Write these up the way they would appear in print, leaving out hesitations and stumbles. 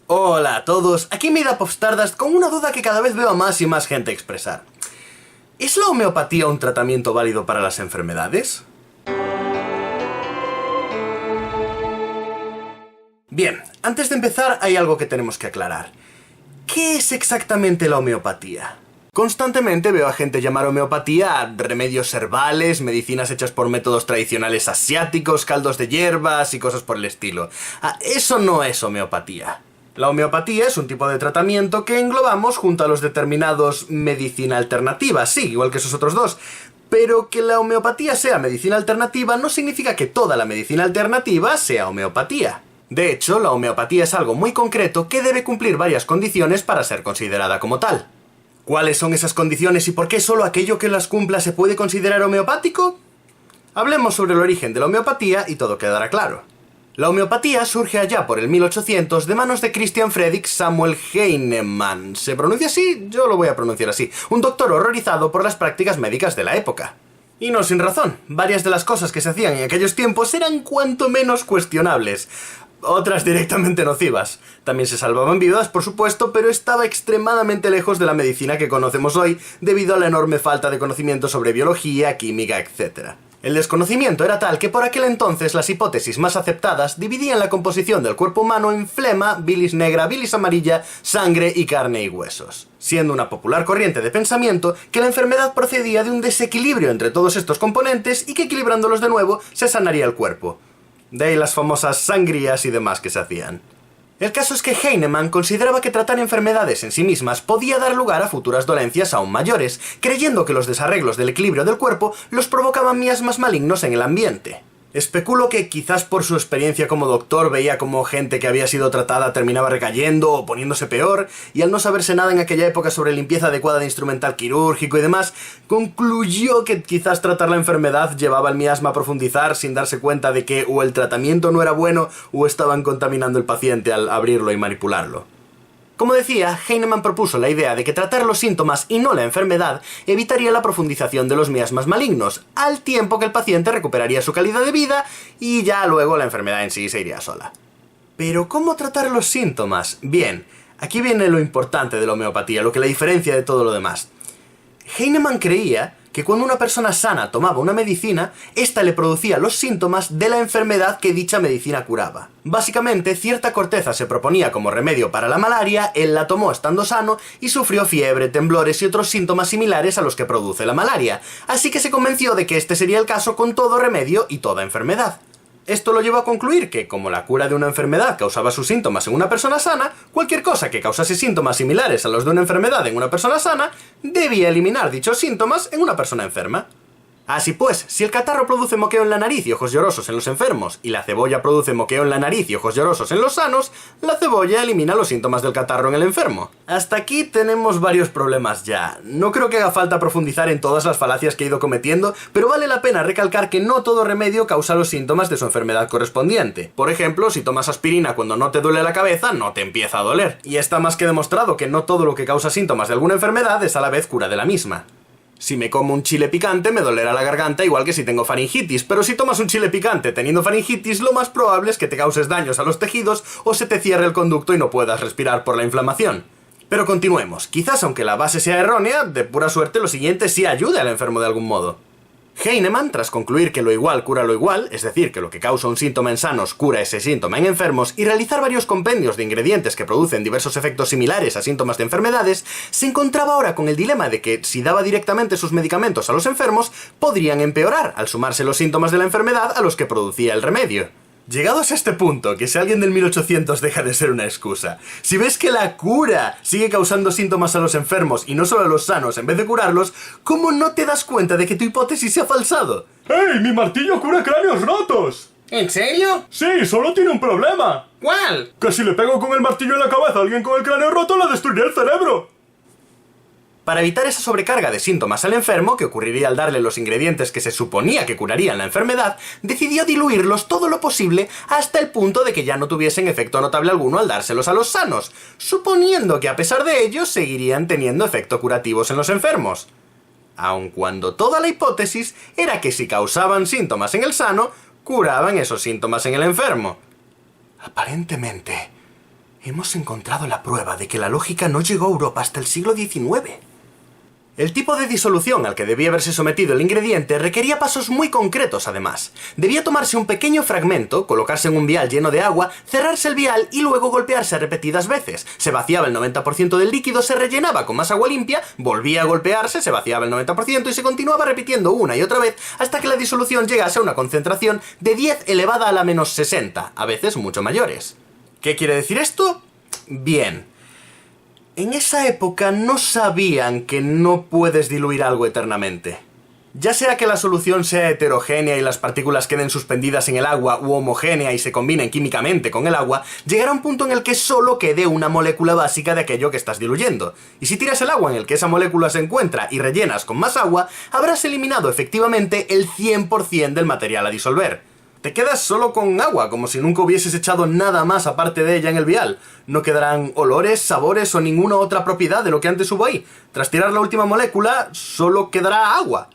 Hola a todos, aquí Mira Popstardust con una duda que cada vez veo a más y más gente expresar. ¿Es la homeopatía un tratamiento válido para las enfermedades? Bien, antes de empezar hay algo que tenemos que aclarar. ¿Qué es exactamente la homeopatía? Constantemente veo a gente llamar homeopatía a remedios herbales, medicinas hechas por métodos tradicionales asiáticos, caldos de hierbas y cosas por el estilo. Eso no es homeopatía. La homeopatía es un tipo de tratamiento que englobamos junto a los determinados medicina alternativa, sí, igual que esos otros dos. Pero que la homeopatía sea medicina alternativa no significa que toda la medicina alternativa sea homeopatía. De hecho, la homeopatía es algo muy concreto que debe cumplir varias condiciones para ser considerada como tal. ¿Cuáles son esas condiciones y por qué solo aquello que las cumpla se puede considerar homeopático? Hablemos sobre el origen de la homeopatía y todo quedará claro. La homeopatía surge allá por el 1800 de manos de Christian Friedrich Samuel Hahnemann. ¿Se pronuncia así? Yo lo voy a pronunciar así. Un doctor horrorizado por las prácticas médicas de la época. Y no sin razón. Varias de las cosas que se hacían en aquellos tiempos eran cuanto menos cuestionables. Otras directamente nocivas. También se salvaban vidas, por supuesto, pero estaba extremadamente lejos de la medicina que conocemos hoy debido a la enorme falta de conocimiento sobre biología, química, etc. El desconocimiento era tal que por aquel entonces las hipótesis más aceptadas dividían la composición del cuerpo humano en flema, bilis negra, bilis amarilla, sangre y carne y huesos, siendo una popular corriente de pensamiento que la enfermedad procedía de un desequilibrio entre todos estos componentes y que equilibrándolos de nuevo se sanaría el cuerpo. De ahí las famosas sangrías y demás que se hacían. El caso es que Hahnemann consideraba que tratar enfermedades en sí mismas podía dar lugar a futuras dolencias aún mayores, creyendo que los desarreglos del equilibrio del cuerpo los provocaban miasmas malignos en el ambiente. Especulo que quizás por su experiencia como doctor veía como gente que había sido tratada terminaba recayendo o poniéndose peor, y al no saberse nada en aquella época sobre limpieza adecuada de instrumental quirúrgico y demás, concluyó que quizás tratar la enfermedad llevaba al miasma a profundizar sin darse cuenta de que o el tratamiento no era bueno o estaban contaminando el paciente al abrirlo y manipularlo. Como decía, Hahnemann propuso la idea de que tratar los síntomas y no la enfermedad evitaría la profundización de los miasmas malignos, al tiempo que el paciente recuperaría su calidad de vida y ya luego la enfermedad en sí se iría sola. ¿Pero cómo tratar los síntomas? Bien, aquí viene lo importante de la homeopatía, lo que la diferencia de todo lo demás. Hahnemann creía que cuando una persona sana tomaba una medicina, ésta le producía los síntomas de la enfermedad que dicha medicina curaba. Básicamente, cierta corteza se proponía como remedio para la malaria, él la tomó estando sano y sufrió fiebre, temblores y otros síntomas similares a los que produce la malaria, así que se convenció de que este sería el caso con todo remedio y toda enfermedad. Esto lo llevó a concluir que, como la cura de una enfermedad causaba sus síntomas en una persona sana, cualquier cosa que causase síntomas similares a los de una enfermedad en una persona sana, debía eliminar dichos síntomas en una persona enferma. Así pues, si el catarro produce moqueo en la nariz y ojos llorosos en los enfermos, y la cebolla produce moqueo en la nariz y ojos llorosos en los sanos, la cebolla elimina los síntomas del catarro en el enfermo. Hasta aquí tenemos varios problemas ya. No creo que haga falta profundizar en todas las falacias que he ido cometiendo, pero vale la pena recalcar que no todo remedio causa los síntomas de su enfermedad correspondiente. Por ejemplo, si tomas aspirina cuando no te duele la cabeza, no te empieza a doler. Y está más que demostrado que no todo lo que causa síntomas de alguna enfermedad es a la vez cura de la misma. Si me como un chile picante me dolerá la garganta igual que si tengo faringitis, pero si tomas un chile picante teniendo faringitis, lo más probable es que te causes daños a los tejidos o se te cierre el conducto y no puedas respirar por la inflamación. Pero continuemos, quizás aunque la base sea errónea, de pura suerte lo siguiente sí ayude al enfermo de algún modo. Hahnemann, tras concluir que lo igual cura lo igual, es decir, que lo que causa un síntoma en sanos cura ese síntoma en enfermos, y realizar varios compendios de ingredientes que producen diversos efectos similares a síntomas de enfermedades, se encontraba ahora con el dilema de que, si daba directamente sus medicamentos a los enfermos, podrían empeorar al sumarse los síntomas de la enfermedad a los que producía el remedio. Llegados a este punto, que si alguien del 1800 deja de ser una excusa, si ves que la cura sigue causando síntomas a los enfermos y no solo a los sanos en vez de curarlos, ¿cómo no te das cuenta de que tu hipótesis se ha falsado? ¡Ey! ¡Mi martillo cura cráneos rotos! ¿En serio? Sí, solo tiene un problema. ¿Cuál? Que si le pego con el martillo en la cabeza a alguien con el cráneo roto, le destruiré el cerebro. Para evitar esa sobrecarga de síntomas al enfermo, que ocurriría al darle los ingredientes que se suponía que curarían la enfermedad, decidió diluirlos todo lo posible hasta el punto de que ya no tuviesen efecto notable alguno al dárselos a los sanos, suponiendo que a pesar de ello seguirían teniendo efecto curativos en los enfermos. Aun cuando toda la hipótesis era que si causaban síntomas en el sano, curaban esos síntomas en el enfermo. Aparentemente, Hemos encontrado la prueba de que la lógica no llegó a Europa hasta el siglo XIX. El tipo de disolución al que debía haberse sometido el ingrediente requería pasos muy concretos, además. Debía tomarse un pequeño fragmento, colocarse en un vial lleno de agua, cerrarse el vial y luego golpearse repetidas veces. Se vaciaba el 90% del líquido, se rellenaba con más agua limpia, volvía a golpearse, se vaciaba el 90% y se continuaba repitiendo una y otra vez hasta que la disolución llegase a una concentración de 10 elevada a la menos 60, a veces mucho mayores. ¿Qué quiere decir esto? Bien. En esa época no sabían que no puedes diluir algo eternamente. Ya sea que la solución sea heterogénea y las partículas queden suspendidas en el agua, u homogénea y se combinen químicamente con el agua, llegará un punto en el que solo quede una molécula básica de aquello que estás diluyendo. Y si tiras el agua en el que esa molécula se encuentra y rellenas con más agua, habrás eliminado efectivamente el 100% del material a disolver. Te quedas solo con agua, como si nunca hubieses echado nada más aparte de ella en el vial. No quedarán olores, sabores o ninguna otra propiedad de lo que antes hubo ahí. Tras tirar la última molécula, solo quedará agua.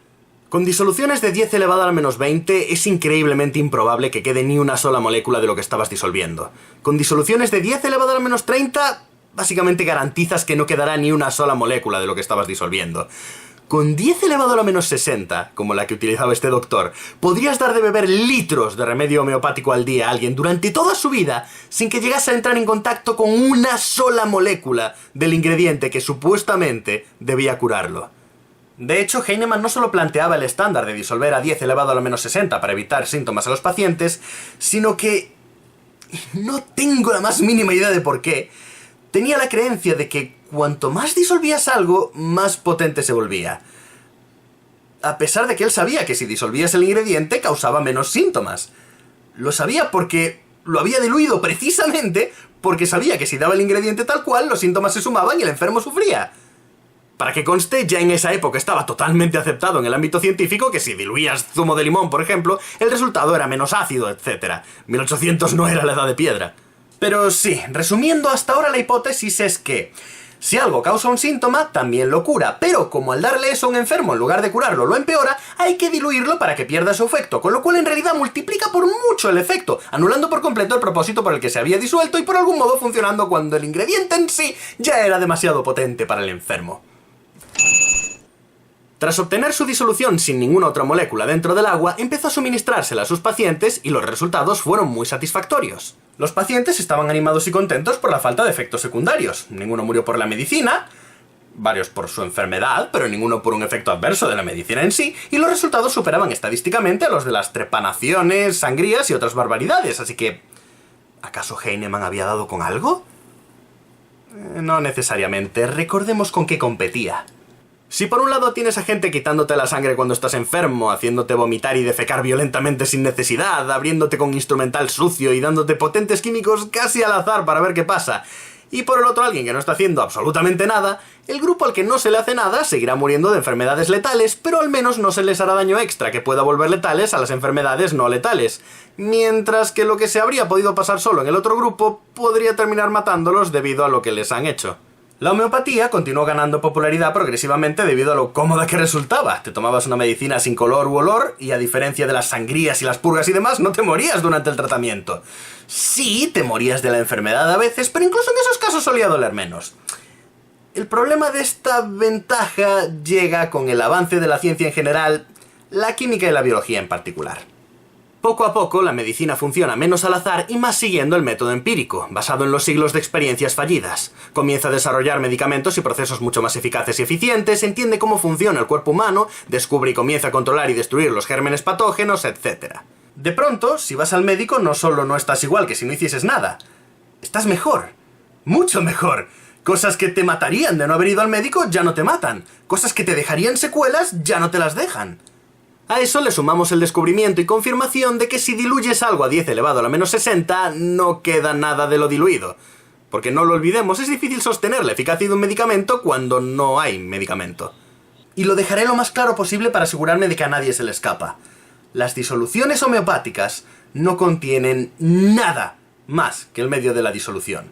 Con disoluciones de 10 elevado a la menos 20 es increíblemente improbable que quede ni una sola molécula de lo que estabas disolviendo. Con disoluciones de 10 elevado a la menos 30, básicamente garantizas que no quedará ni una sola molécula de lo que estabas disolviendo. Con 10 elevado a la menos 60, como la que utilizaba este doctor, podrías dar de beber litros de remedio homeopático al día a alguien durante toda su vida sin que llegase a entrar en contacto con una sola molécula del ingrediente que supuestamente debía curarlo. De hecho, Hahnemann no solo planteaba el estándar de disolver a 10 elevado a la menos 60 para evitar síntomas a los pacientes, sino que... no tengo la más mínima idea de por qué. Tenía la creencia de que cuanto más disolvías algo, más potente se volvía. A pesar de que él sabía que si disolvías el ingrediente causaba menos síntomas. Lo sabía porque lo había diluido precisamente porque sabía que si daba el ingrediente tal cual, los síntomas se sumaban y el enfermo sufría. Para que conste, ya en esa época estaba totalmente aceptado en el ámbito científico que si diluías zumo de limón, por ejemplo, el resultado era menos ácido, etc. 1800 no era la edad de piedra. Pero sí, resumiendo, hasta ahora la hipótesis es que si algo causa un síntoma, también lo cura, pero como al darle eso a un enfermo en lugar de curarlo lo empeora, hay que diluirlo para que pierda su efecto, con lo cual en realidad multiplica por mucho el efecto, anulando por completo el propósito por el que se había disuelto y por algún modo funcionando cuando el ingrediente en sí ya era demasiado potente para el enfermo. Tras obtener su disolución sin ninguna otra molécula dentro del agua, empezó a suministrársela a sus pacientes y los resultados fueron muy satisfactorios. Los pacientes estaban animados y contentos por la falta de efectos secundarios. Ninguno murió por la medicina, varios por su enfermedad, pero ninguno por un efecto adverso de la medicina en sí, y los resultados superaban estadísticamente a los de las trepanaciones, sangrías y otras barbaridades, así que... ¿acaso Hahnemann había dado con algo? No necesariamente, recordemos con qué competía. Si por un lado tienes a gente quitándote la sangre cuando estás enfermo, haciéndote vomitar y defecar violentamente sin necesidad, abriéndote con instrumental sucio y dándote potentes químicos casi al azar para ver qué pasa, y por el otro alguien que no está haciendo absolutamente nada, el grupo al que no se le hace nada seguirá muriendo de enfermedades letales, pero al menos no se les hará daño extra que pueda volver letales a las enfermedades no letales, mientras que lo que se habría podido pasar solo en el otro grupo podría terminar matándolos debido a lo que les han hecho. La homeopatía continuó ganando popularidad progresivamente debido a lo cómoda que resultaba. Te tomabas una medicina sin color u olor y a diferencia de las sangrías y las purgas y demás, no te morías durante el tratamiento. Sí, te morías de la enfermedad a veces, pero incluso en esos casos solía doler menos. El problema de esta ventaja llega con el avance de la ciencia en general, la química y la biología en particular. Poco a poco, la medicina funciona menos al azar y más siguiendo el método empírico, basado en los siglos de experiencias fallidas. Comienza a desarrollar medicamentos y procesos mucho más eficaces y eficientes, entiende cómo funciona el cuerpo humano, descubre y comienza a controlar y destruir los gérmenes patógenos, etc. De pronto, si vas al médico, no solo no estás igual que si no hicieses nada, estás mejor. Mucho mejor. Cosas que te matarían de no haber ido al médico ya no te matan. Cosas que te dejarían secuelas ya no te las dejan. A eso le sumamos el descubrimiento y confirmación de que si diluyes algo a 10 elevado a la menos 60, no queda nada de lo diluido. Porque no lo olvidemos, es difícil sostener la eficacia de un medicamento cuando no hay medicamento. Y lo dejaré lo más claro posible para asegurarme de que a nadie se le escapa. Las disoluciones homeopáticas no contienen nada más que el medio de la disolución.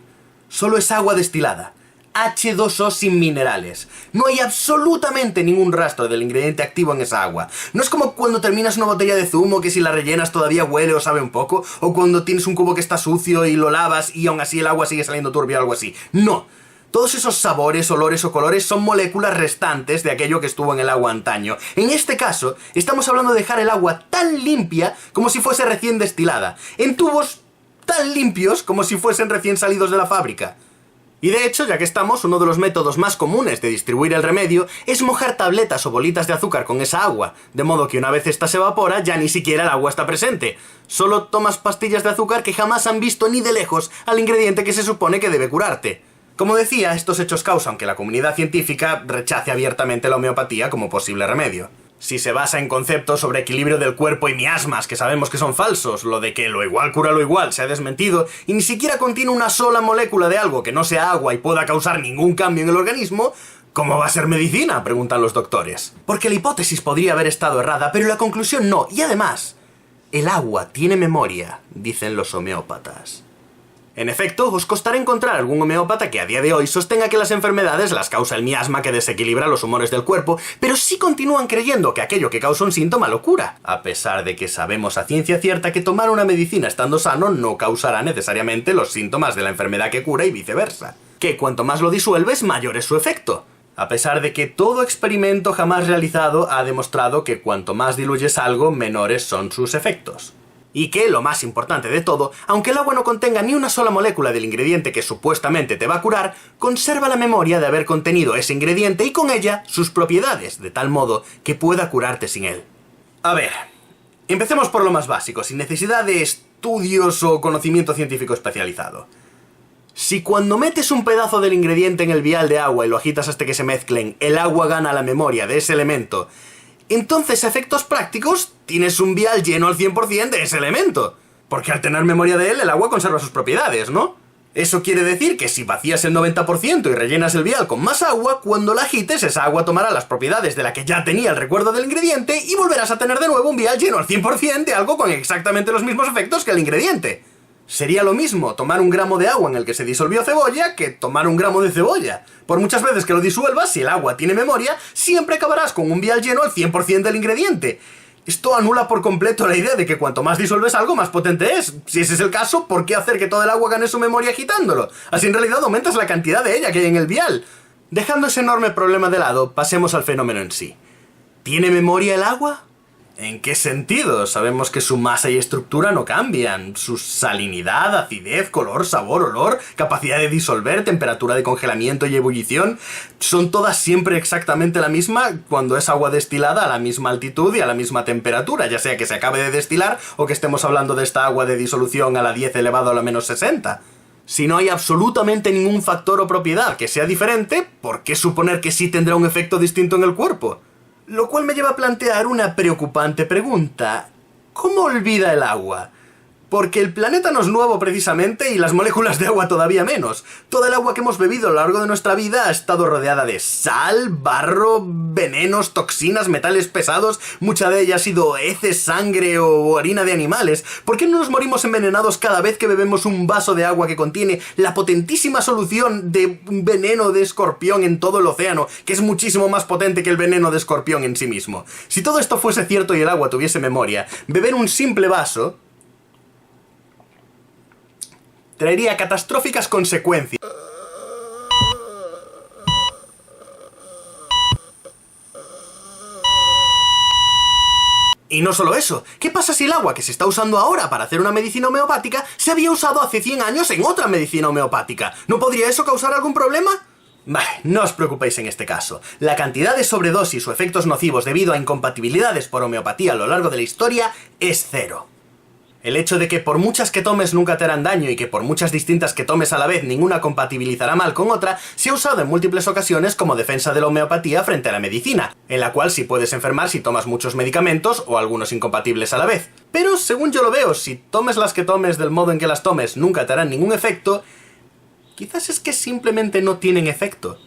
Solo es agua destilada. H2O sin minerales. No hay absolutamente ningún rastro del ingrediente activo en esa agua. No es como cuando terminas una botella de zumo que si la rellenas todavía huele o sabe un poco, o cuando tienes un cubo que está sucio y lo lavas y aún así el agua sigue saliendo turbia o algo así. No. Todos esos sabores, olores o colores son moléculas restantes de aquello que estuvo en el agua antaño. En este caso, estamos hablando de dejar el agua tan limpia como si fuese recién destilada, en tubos tan limpios como si fuesen recién salidos de la fábrica. Y de hecho, ya que estamos, uno de los métodos más comunes de distribuir el remedio es mojar tabletas o bolitas de azúcar con esa agua, de modo que una vez esta se evapora ya ni siquiera el agua está presente. Solo tomas pastillas de azúcar que jamás han visto ni de lejos al ingrediente que se supone que debe curarte. Como decía, estos hechos causan que la comunidad científica rechace abiertamente la homeopatía como posible remedio. Si se basa en conceptos sobre equilibrio del cuerpo y miasmas, que sabemos que son falsos, lo de que lo igual cura lo igual se ha desmentido, y ni siquiera contiene una sola molécula de algo que no sea agua y pueda causar ningún cambio en el organismo, ¿cómo va a ser medicina?, preguntan los doctores. Porque la hipótesis podría haber estado errada, pero la conclusión no, y además, el agua tiene memoria, dicen los homeópatas. En efecto, os costará encontrar algún homeópata que a día de hoy sostenga que las enfermedades las causa el miasma que desequilibra los humores del cuerpo, pero sí continúan creyendo que aquello que causa un síntoma lo cura, a pesar de que sabemos a ciencia cierta que tomar una medicina estando sano no causará necesariamente los síntomas de la enfermedad que cura y viceversa. Que cuanto más lo disuelves, mayor es su efecto. A pesar de que todo experimento jamás realizado ha demostrado que cuanto más diluyes algo, menores son sus efectos. Y que, lo más importante de todo, aunque el agua no contenga ni una sola molécula del ingrediente que supuestamente te va a curar, conserva la memoria de haber contenido ese ingrediente y con ella sus propiedades, de tal modo que pueda curarte sin él. A ver, empecemos por lo más básico, sin necesidad de estudios o conocimiento científico especializado. Si cuando metes un pedazo del ingrediente en el vial de agua y lo agitas hasta que se mezclen, el agua gana la memoria de ese elemento, entonces, a efectos prácticos, tienes un vial lleno al 100% de ese elemento. Porque al tener memoria de él, el agua conserva sus propiedades, ¿no? Eso quiere decir que si vacías el 90% y rellenas el vial con más agua, cuando la agites, esa agua tomará las propiedades de la que ya tenía el recuerdo del ingrediente y volverás a tener de nuevo un vial lleno al 100% de algo con exactamente los mismos efectos que el ingrediente. Sería lo mismo tomar un gramo de agua en el que se disolvió cebolla que tomar un gramo de cebolla. Por muchas veces que lo disuelvas, si el agua tiene memoria, siempre acabarás con un vial lleno al 100% del ingrediente. Esto anula por completo la idea de que cuanto más disuelves algo, más potente es. Si ese es el caso, ¿por qué hacer que todo el agua gane su memoria agitándolo? Así en realidad aumentas la cantidad de ella que hay en el vial. Dejando ese enorme problema de lado, pasemos al fenómeno en sí. ¿Tiene memoria el agua? ¿En qué sentido? Sabemos que su masa y estructura no cambian. Su salinidad, acidez, color, sabor, olor, capacidad de disolver, temperatura de congelamiento y ebullición, son todas siempre exactamente la misma cuando es agua destilada a la misma altitud y a la misma temperatura, ya sea que se acabe de destilar o que estemos hablando de esta agua de disolución a la 10 elevado a la menos 60. Si no hay absolutamente ningún factor o propiedad que sea diferente, ¿por qué suponer que sí tendrá un efecto distinto en el cuerpo? Lo cual me lleva a plantear una preocupante pregunta. ¿Cómo olvida el agua? Porque el planeta no es nuevo precisamente y las moléculas de agua todavía menos. Toda el agua que hemos bebido a lo largo de nuestra vida ha estado rodeada de sal, barro, venenos, toxinas, metales pesados, mucha de ella ha sido heces, sangre o harina de animales. ¿Por qué no nos morimos envenenados cada vez que bebemos un vaso de agua que contiene la potentísima solución de un veneno de escorpión en todo el océano, que es muchísimo más potente que el veneno de escorpión en sí mismo? Si todo esto fuese cierto y el agua tuviese memoria, beber un simple vaso traería catastróficas consecuencias. Y no solo eso, ¿qué pasa si el agua que se está usando ahora para hacer una medicina homeopática se había usado hace 100 años en otra medicina homeopática? ¿No podría eso causar algún problema? Vale, no os preocupéis en este caso. La cantidad de sobredosis o efectos nocivos debido a incompatibilidades por homeopatía a lo largo de la historia es cero. El hecho de que por muchas que tomes nunca te harán daño y que por muchas distintas que tomes a la vez ninguna compatibilizará mal con otra, se ha usado en múltiples ocasiones como defensa de la homeopatía frente a la medicina, en la cual sí puedes enfermar si tomas muchos medicamentos o algunos incompatibles a la vez. Pero según yo lo veo, si tomes las que tomes del modo en que las tomes nunca te harán ningún efecto, quizás es que simplemente no tienen efecto.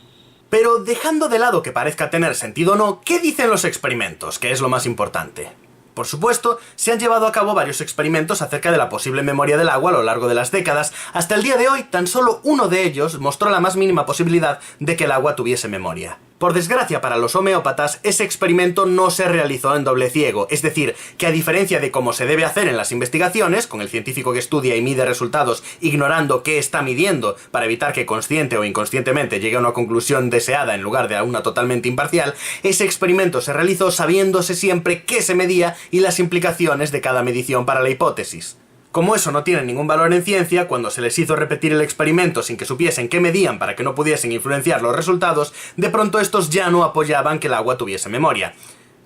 Pero dejando de lado que parezca tener sentido o no, ¿qué dicen los experimentos? Que es lo más importante. Por supuesto, se han llevado a cabo varios experimentos acerca de la posible memoria del agua a lo largo de las décadas. Hasta el día de hoy, tan solo uno de ellos mostró la más mínima posibilidad de que el agua tuviese memoria. Por desgracia para los homeópatas, ese experimento no se realizó en doble ciego, es decir, que a diferencia de cómo se debe hacer en las investigaciones, con el científico que estudia y mide resultados ignorando qué está midiendo para evitar que consciente o inconscientemente llegue a una conclusión deseada en lugar de a una totalmente imparcial, ese experimento se realizó sabiéndose siempre qué se medía y las implicaciones de cada medición para la hipótesis. Como eso no tiene ningún valor en ciencia, cuando se les hizo repetir el experimento sin que supiesen qué medían para que no pudiesen influenciar los resultados, de pronto estos ya no apoyaban que el agua tuviese memoria.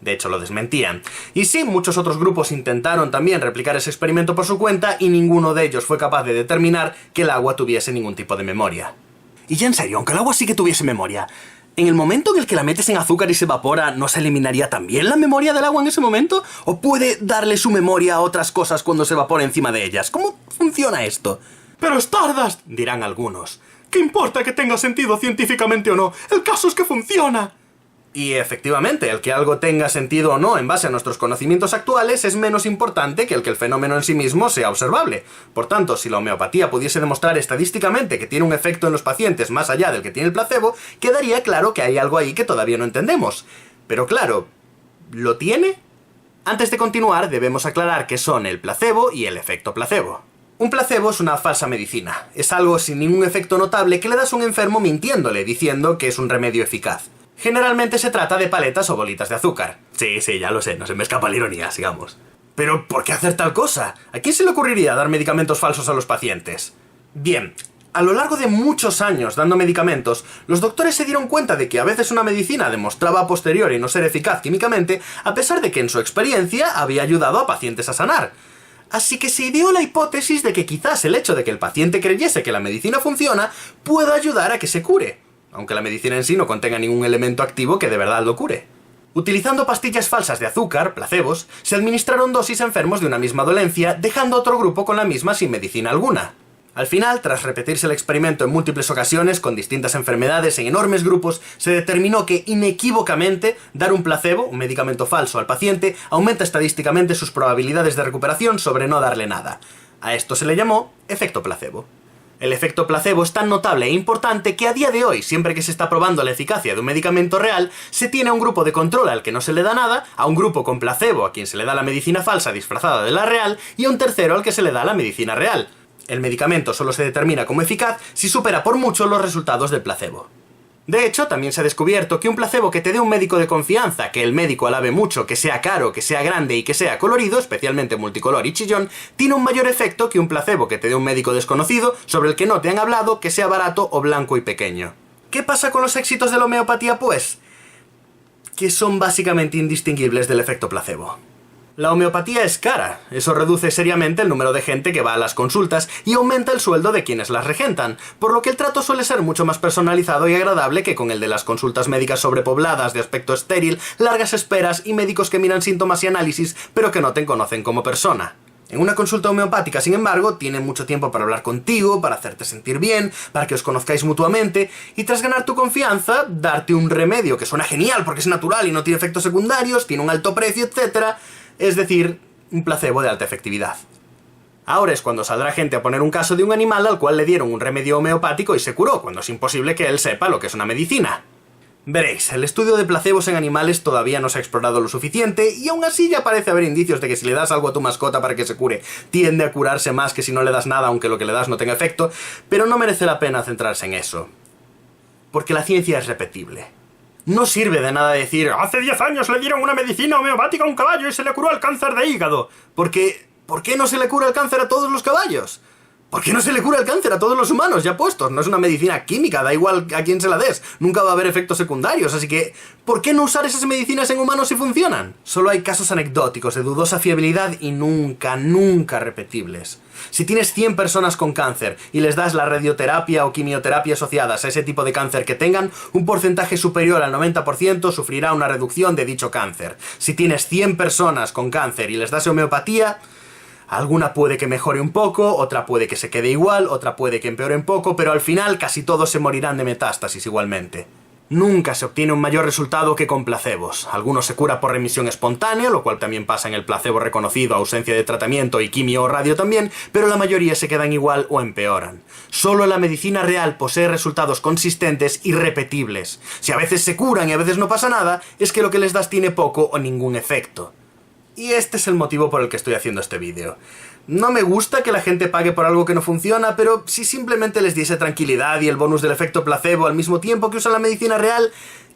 De hecho, lo desmentían. Y sí, muchos otros grupos intentaron también replicar ese experimento por su cuenta y ninguno de ellos fue capaz de determinar que el agua tuviese ningún tipo de memoria. Y ya en serio, aunque el agua sí que tuviese memoria, ¿en el momento en el que la metes en azúcar y se evapora, no se eliminaría también la memoria del agua en ese momento? ¿O puede darle su memoria a otras cosas cuando se evapora encima de ellas? ¿Cómo funciona esto? ¡Pero Stardust!, dirán algunos. ¿Qué importa que tenga sentido científicamente o no? ¡El caso es que funciona! Y efectivamente, el que algo tenga sentido o no en base a nuestros conocimientos actuales es menos importante que el fenómeno en sí mismo sea observable. Por tanto, si la homeopatía pudiese demostrar estadísticamente que tiene un efecto en los pacientes más allá del que tiene el placebo, quedaría claro que hay algo ahí que todavía no entendemos. Pero claro, ¿lo tiene? Antes de continuar, debemos aclarar qué son el placebo y el efecto placebo. Un placebo es una falsa medicina. Es algo sin ningún efecto notable que le das a un enfermo mintiéndole, diciendo que es un remedio eficaz. Generalmente se trata de paletas o bolitas de azúcar. Sí, ya lo sé, no se me escapa la ironía, sigamos. Pero, ¿por qué hacer tal cosa? ¿A quién se le ocurriría dar medicamentos falsos a los pacientes? Bien, a lo largo de muchos años dando medicamentos, los doctores se dieron cuenta de que a veces una medicina demostraba a posteriori no ser eficaz químicamente, a pesar de que en su experiencia había ayudado a pacientes a sanar. Así que se ideó la hipótesis de que quizás el hecho de que el paciente creyese que la medicina funciona pueda ayudar a que se cure, aunque la medicina en sí no contenga ningún elemento activo que de verdad lo cure. Utilizando pastillas falsas de azúcar, placebos, se administraron dosis a enfermos de una misma dolencia, dejando a otro grupo con la misma sin medicina alguna. Al final, tras repetirse el experimento en múltiples ocasiones, con distintas enfermedades en enormes grupos, se determinó que inequívocamente dar un placebo, un medicamento falso, al paciente aumenta estadísticamente sus probabilidades de recuperación sobre no darle nada. A esto se le llamó efecto placebo. El efecto placebo es tan notable e importante que a día de hoy, siempre que se está probando la eficacia de un medicamento real, se tiene a un grupo de control al que no se le da nada, a un grupo con placebo a quien se le da la medicina falsa disfrazada de la real, y a un tercero al que se le da la medicina real. El medicamento solo se determina como eficaz si supera por mucho los resultados del placebo. De hecho, también se ha descubierto que un placebo que te dé un médico de confianza, que el médico alabe mucho, que sea caro, que sea grande y que sea colorido, especialmente multicolor y chillón, tiene un mayor efecto que un placebo que te dé un médico desconocido, sobre el que no te han hablado, que sea barato o blanco y pequeño. ¿Qué pasa con los éxitos de la homeopatía, pues? Que son básicamente indistinguibles del efecto placebo. La homeopatía es cara, eso reduce seriamente el número de gente que va a las consultas y aumenta el sueldo de quienes las regentan, por lo que el trato suele ser mucho más personalizado y agradable que con el de las consultas médicas sobrepobladas, de aspecto estéril, largas esperas y médicos que miran síntomas y análisis, pero que no te conocen como persona. En una consulta homeopática, sin embargo, tienen mucho tiempo para hablar contigo, para hacerte sentir bien, para que os conozcáis mutuamente, y tras ganar tu confianza, darte un remedio que suena genial porque es natural y no tiene efectos secundarios, tiene un alto precio, etc., es decir, un placebo de alta efectividad. Ahora es cuando saldrá gente a poner un caso de un animal al cual le dieron un remedio homeopático y se curó, cuando es imposible que él sepa lo que es una medicina. Veréis, el estudio de placebos en animales todavía no se ha explorado lo suficiente, y aún así ya parece haber indicios de que si le das algo a tu mascota para que se cure, tiende a curarse más que si no le das nada, aunque lo que le das no tenga efecto, pero no merece la pena centrarse en eso. Porque la ciencia es repetible. No sirve de nada decir, Hace 10 años le dieron una medicina homeopática a un caballo y se le curó el cáncer de hígado. porque ¿por qué no se le cura el cáncer a todos los caballos? ¿Por qué no se le cura el cáncer a todos los humanos ya puestos? No es una medicina química, da igual a quién se la des, nunca va a haber efectos secundarios, así que ¿por qué no usar esas medicinas en humanos si funcionan? Solo hay casos anecdóticos de dudosa fiabilidad y nunca repetibles. Si tienes 100 personas con cáncer y les das la radioterapia o quimioterapia asociadas a ese tipo de cáncer que tengan, un porcentaje superior al 90% sufrirá una reducción de dicho cáncer. Si tienes 100 personas con cáncer y les das homeopatía, alguna puede que mejore un poco, otra puede que se quede igual, otra puede que empeore un poco, pero al final casi todos se morirán de metástasis igualmente. Nunca se obtiene un mayor resultado que con placebos. Algunos se cura por remisión espontánea, lo cual también pasa en el placebo reconocido, ausencia de tratamiento y quimio o radio también, pero la mayoría se quedan igual o empeoran. Solo la medicina real posee resultados consistentes y repetibles. Si a veces se curan y a veces no pasa nada, es que lo que les das tiene poco o ningún efecto. Y este es el motivo por el que estoy haciendo este vídeo. No me gusta que la gente pague por algo que no funciona, pero si simplemente les diese tranquilidad y el bonus del efecto placebo al mismo tiempo que usan la medicina real,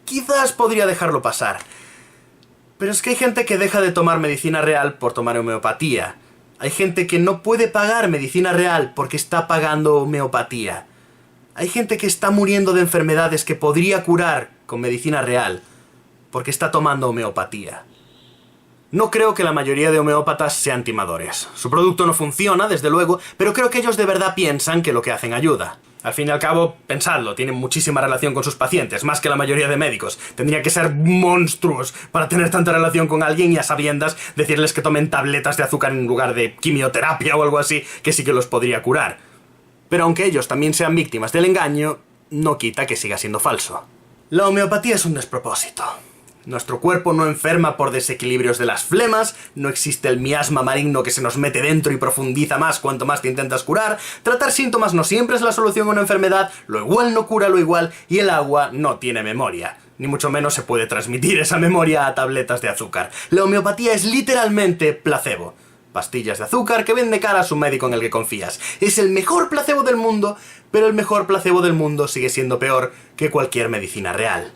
quizás podría dejarlo pasar. Pero es que hay gente que deja de tomar medicina real por tomar homeopatía. Hay gente que no puede pagar medicina real porque está pagando homeopatía. Hay gente que está muriendo de enfermedades que podría curar con medicina real porque está tomando homeopatía. No creo que la mayoría de homeópatas sean timadores. Su producto no funciona, desde luego, pero creo que ellos de verdad piensan que lo que hacen ayuda. Al fin y al cabo, pensadlo, tienen muchísima relación con sus pacientes, más que la mayoría de médicos. Tendría que ser monstruos para tener tanta relación con alguien y a sabiendas decirles que tomen tabletas de azúcar en lugar de quimioterapia o algo así, que sí que los podría curar. Pero aunque ellos también sean víctimas del engaño, no quita que siga siendo falso. La homeopatía es un despropósito. Nuestro cuerpo no enferma por desequilibrios de las flemas, no existe el miasma maligno que se nos mete dentro y profundiza más cuanto más te intentas curar, tratar síntomas no siempre es la solución a una enfermedad, lo igual no cura lo igual y el agua no tiene memoria. Ni mucho menos se puede transmitir esa memoria a tabletas de azúcar. La homeopatía es literalmente placebo. Pastillas de azúcar que vende cara a su médico en el que confías. Es el mejor placebo del mundo, pero el mejor placebo del mundo sigue siendo peor que cualquier medicina real.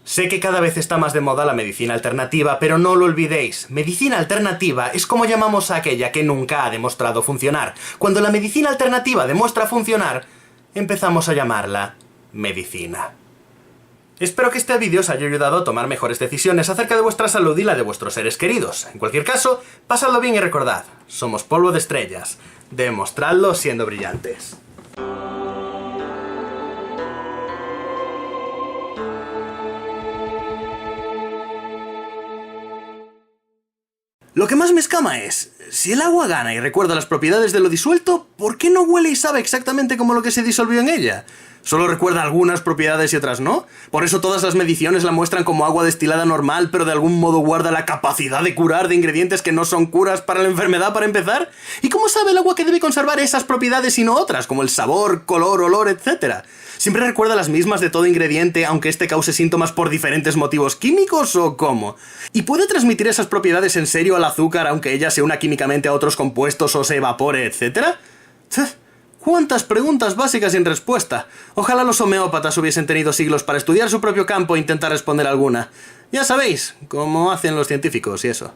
Sé que cada vez está más de moda la medicina alternativa, pero no lo olvidéis. Medicina alternativa es como llamamos a aquella que nunca ha demostrado funcionar. Cuando la medicina alternativa demuestra funcionar, empezamos a llamarla medicina. Espero que este vídeo os haya ayudado a tomar mejores decisiones acerca de vuestra salud y la de vuestros seres queridos. En cualquier caso, pasadlo bien y recordad, somos polvo de estrellas. Demostradlo siendo brillantes. Lo que más me escama es, si el agua gana y recuerda las propiedades de lo disuelto, ¿por qué no huele y sabe exactamente como lo que se disolvió en ella? ¿Solo recuerda algunas propiedades y otras no? ¿Por eso todas las mediciones la muestran como agua destilada normal, pero de algún modo guarda la capacidad de curar de ingredientes que no son curas para la enfermedad para empezar? ¿Y cómo sabe el agua que debe conservar esas propiedades y no otras, como el sabor, color, olor, etc.? ¿Siempre recuerda las mismas de todo ingrediente, aunque este cause síntomas por diferentes motivos químicos o cómo? ¿Y puede transmitir esas propiedades en serio al azúcar, aunque ella se una químicamente a otros compuestos o se evapore, etcétera? ¿Cuántas preguntas básicas sin respuesta? Ojalá los homeópatas hubiesen tenido siglos para estudiar su propio campo e intentar responder alguna. Ya sabéis, como hacen los científicos y eso.